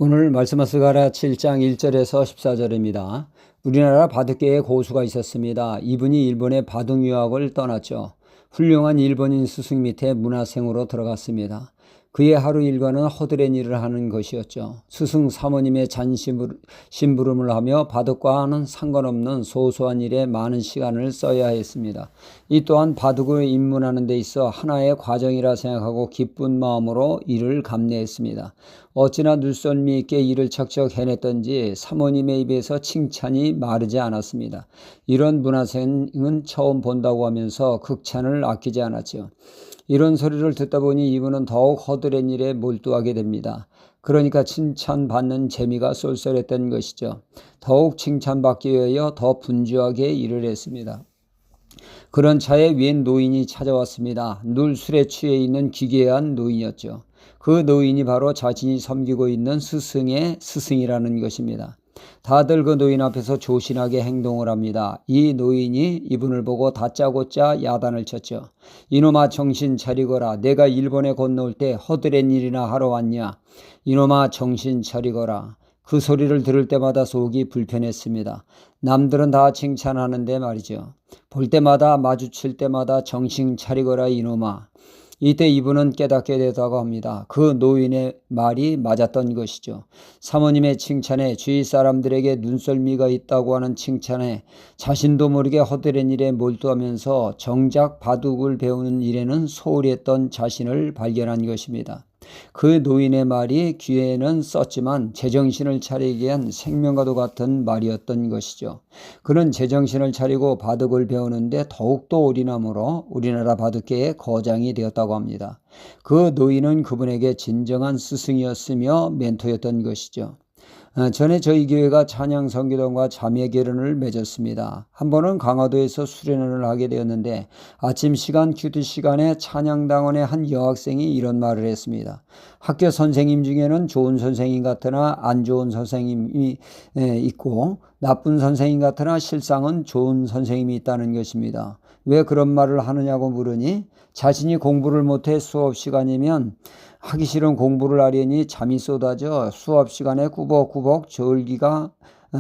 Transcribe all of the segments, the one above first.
오늘 말씀은 스가랴 7장 1절에서 14절입니다. 우리나라 바둑계에 고수가 있었습니다. 이분이 일본의 바둑 유학을 떠났죠. 훌륭한 일본인 스승 밑에 문화생으로 들어갔습니다. 그의 하루 일과는 허드렛 일을 하는 것이었죠. 스승 사모님의 심부름을 하며 바둑과는 상관없는 소소한 일에 많은 시간을 써야 했습니다. 이 또한 바둑을 입문하는 데 있어 하나의 과정이라 생각하고 기쁜 마음으로 일을 감내했습니다. 어찌나 눈썰미 있게 일을 척척 해냈던지 사모님의 입에서 칭찬이 마르지 않았습니다. 이런 문화생은 처음 본다고 하면서 극찬을 아끼지 않았죠. 이런 소리를 듣다 보니 이분은 더욱 허드렛 일에 몰두하게 됩니다. 그러니까 칭찬받는 재미가 쏠쏠했던 것이죠. 더욱 칭찬받기 위하여 더 분주하게 일을 했습니다. 그런 차에 웬 노인이 찾아왔습니다. 늘 술에 취해 있는 기괴한 노인이었죠. 그 노인이 바로 자신이 섬기고 있는 스승의 스승이라는 것입니다. 다들 그 노인 앞에서 조신하게 행동을 합니다. 이 노인이 이분을 보고 다짜고짜 야단을 쳤죠. 이놈아 정신 차리거라. 내가 일본에 건너올 때 허드렛 일이나 하러 왔냐. 이놈아 정신 차리거라. 그 소리를 들을 때마다 속이 불편했습니다. 남들은 다 칭찬하는데 말이죠. 볼 때마다 마주칠 때마다 정신 차리거라 이놈아. 이때 이분은 깨닫게 되다고 합니다. 그 노인의 말이 맞았던 것이죠. 사모님의 칭찬에 주위 사람들에게 눈썰미가 있다고 하는 칭찬에 자신도 모르게 허드렛 일에 몰두하면서 정작 바둑을 배우는 일에는 소홀히 했던 자신을 발견한 것입니다. 그 노인의 말이 귀에는 썼지만 제정신을 차리기 위한 생명과도 같은 말이었던 것이죠. 그는 제정신을 차리고 바둑을 배우는데 더욱더 올인함으로 우리나라 바둑계의 거장이 되었다고 합니다. 그 노인은 그분에게 진정한 스승이었으며 멘토였던 것이죠. 전에 저희 교회가 찬양 선교단과 자매 결연을 맺었습니다. 한 번은 강화도에서 수련회를 하게 되었는데 아침 시간 큐티 시간에 찬양당원의 한 여학생이 이런 말을 했습니다. 학교 선생님 중에는 좋은 선생님 같으나 안 좋은 선생님이 있고 나쁜 선생님 같으나 실상은 좋은 선생님이 있다는 것입니다. 왜 그런 말을 하느냐고 물으니 자신이 공부를 못해 수업 시간이면 하기 싫은 공부를 하려니 잠이 쏟아져 수업 시간에 꾸벅꾸벅 졸기가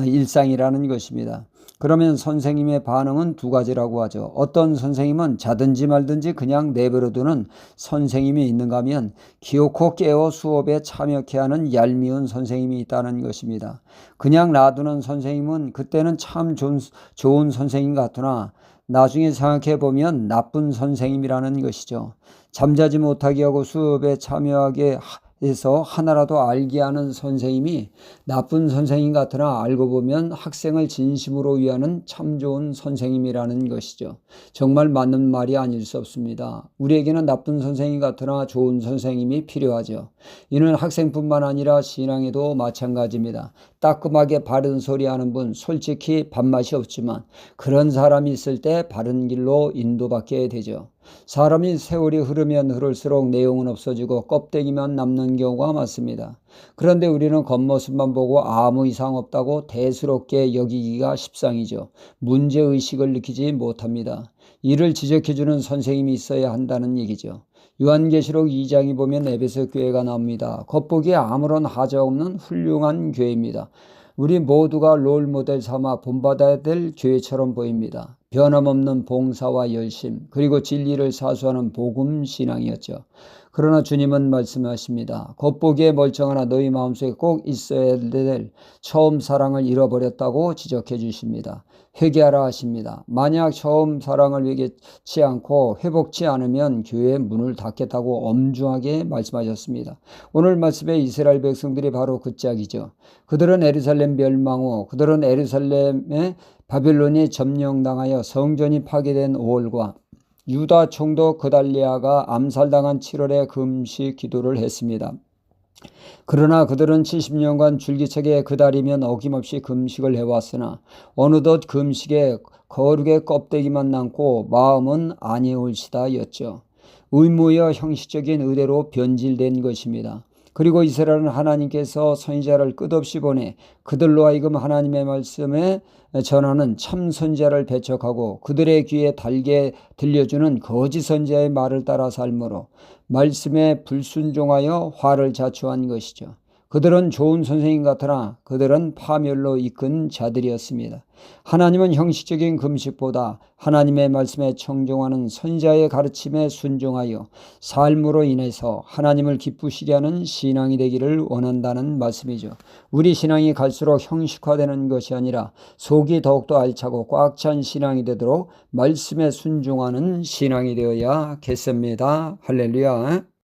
일상이라는 것입니다. 그러면 선생님의 반응은 두 가지라고 하죠. 어떤 선생님은 자든지 말든지 그냥 내버려두는 선생님이 있는가 하면 기어코 깨워 수업에 참여케 하는 얄미운 선생님이 있다는 것입니다. 그냥 놔두는 선생님은 그때는 참 좋은 선생님 같으나 나중에 생각해보면 나쁜 선생님이라는 것이죠. 잠자지 못하게 하고 수업에 참여하게 해서 하나라도 알게 하는 선생님이 나쁜 선생님 같으나 알고 보면 학생을 진심으로 위하는 참 좋은 선생님이라는 것이죠. 정말 맞는 말이 아닐 수 없습니다. 우리에게는 나쁜 선생님 같으나 좋은 선생님이 필요하죠. 이는 학생뿐만 아니라 신앙에도 마찬가지입니다. 따끔하게 바른 소리 하는 분 솔직히 밥맛이 없지만 그런 사람이 있을 때 바른 길로 인도받게 되죠. 사람이 세월이 흐르면 흐를수록 내용은 없어지고 껍데기만 남는 경우가 많습니다. 그런데 우리는 겉모습만 보고 아무 이상 없다고 대수롭게 여기기가 십상이죠. 문제의식을 느끼지 못합니다. 이를 지적해주는 선생님이 있어야 한다는 얘기죠. 요한계시록 2장에 보면 에베소 교회가 나옵니다. 겉보기에 아무런 하자 없는 훌륭한 교회입니다. 우리 모두가 롤모델 삼아 본받아야 될 교회처럼 보입니다. 변함없는 봉사와 열심 그리고 진리를 사수하는 복음 신앙이었죠. 그러나 주님은 말씀하십니다. 겉보기에 멀쩡하나 너희 마음속에 꼭 있어야 될 처음 사랑을 잃어버렸다고 지적해 주십니다. 회개하라 하십니다. 만약 처음 사랑을 회개치 않고 회복치 않으면 교회의 문을 닫겠다고 엄중하게 말씀하셨습니다. 오늘 말씀에 이스라엘 백성들이 바로 그 짝이죠. 그들은 예루살렘 멸망 후 그들은 예루살렘에 바빌론이 점령당하여 성전이 파괴된 5월과 유다 총독 그달리아가 암살당한 7월에 금식 기도를 했습니다. 그러나 그들은 70년간 줄기차게 그달이면 어김없이 금식을 해왔으나 어느덧 금식에 거룩의 껍데기만 남고 마음은 아니올시다였죠. 의무여 형식적인 의대로 변질된 것입니다. 그리고 이스라엘은 하나님께서 선지자를 끝없이 보내 그들로 하여금 하나님의 말씀에 전하는 참 선지자를 배척하고 그들의 귀에 달게 들려주는 거짓 선지자의 말을 따라 삶으로 말씀에 불순종하여 화를 자초한 것이죠. 그들은 좋은 선생님 같으나 그들은 파멸로 이끈 자들이었습니다. 하나님은 형식적인 금식보다 하나님의 말씀에 청종하는 선지자의 가르침에 순종하여 삶으로 인해서 하나님을 기쁘시게 하는 신앙이 되기를 원한다는 말씀이죠. 우리 신앙이 갈수록 형식화되는 것이 아니라 속이 더욱더 알차고 꽉 찬 신앙이 되도록 말씀에 순종하는 신앙이 되어야겠습니다. 할렐루야.